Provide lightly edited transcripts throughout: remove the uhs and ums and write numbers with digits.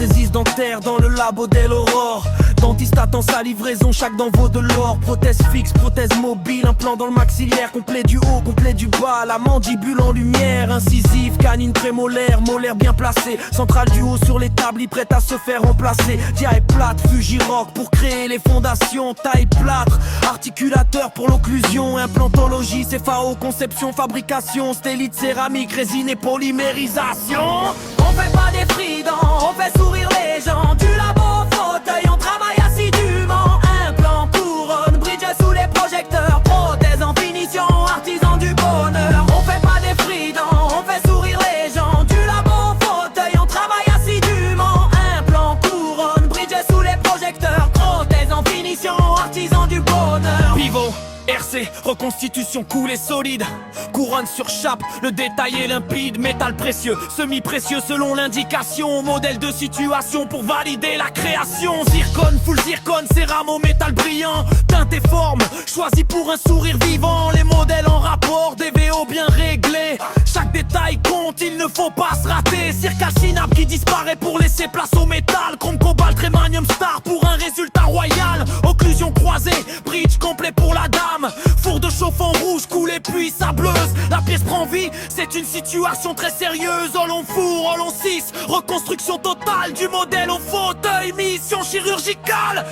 résiste dentaire dans le labo d'El-Aurore. Dentiste attend sa livraison, chaque dent vaut de l'or. Prothèse fixe, prothèse mobile, implant dans le maxillaire. Complet du haut, complet du bas, la mandibule en lumière. Incisive, canine prémolaire, molaire bien placée. Centrale du haut sur l'établi, prête à se faire remplacer. Dia est plate, Fujirock pour créer les fondations. Taille plâtre, articulateur pour l'occlusion. Implantologie, CFAO, conception, fabrication. Stélite, céramique, résine et polymérisation. On fait pas des fridans, on fait sourire les gens. Du labo au fauteuil, on travaille assidûment. Implant, couronne, bridge sous les projecteurs. Prothèse en finition, artisan du bonheur. On fait pas des fridans, on fait sourire les gens. Du labo au fauteuil, on travaille assidûment. Implant, couronne, bridge sous les projecteurs. Prothèse en finition, artisan du bonheur. Pivot, RC, reconstitution cool et solide. Couronne sur chape, le détail est limpide. Métal précieux, semi-précieux selon l'indication. Modèle de situation pour valider la création. Zircon, full zircon, céramo, métal brillant. Teinte et forme, choisi pour un sourire vivant. Les modèles en rapport, des VO bien réglés. Chaque détail compte, il ne faut pas se rater. Circalcinable qui disparaît pour laisser place au métal. Chrome, cobalt, trémanium, star pour un résultat royal. Occlusion croisée, bridge complet pour la dame. Four de chauffant rouge, coulée puis sableuse. La pièce prend vie, c'est une situation très sérieuse. Au long four, au long 6, reconstruction totale du modèle au fauteuil. Mission chirurgicale.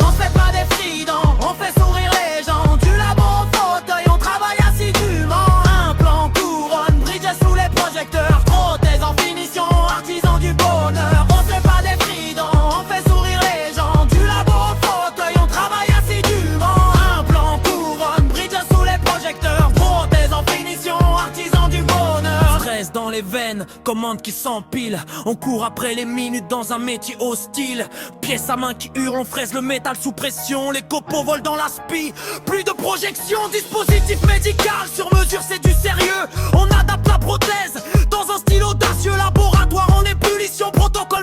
On fait pas des fridans, on fait sourire les gens. Du labo au fauteuil, on travaille assidûment. Implant, couronne, bridge sous les projecteurs. Prothèse en finition, artisan du bonheur. On fait pas des fridans, on fait sourire les gens. Du labo au fauteuil, on travaille assidûment. Implant, couronne, bridge sous les projecteurs. Prothèse en finition, artisan du bonheur. Stress dans les veines, commande qui s'empile. On court après les minutes dans un métier hostile. Pièce à main qui hurle, on fraise le métal sous pression. Les copeaux volent dans l'aspi. Plus de projection, dispositif médical. Sur mesure, c'est du sérieux. On adapte la prothèse dans un style audacieux. Laboratoire en ébullition, protocole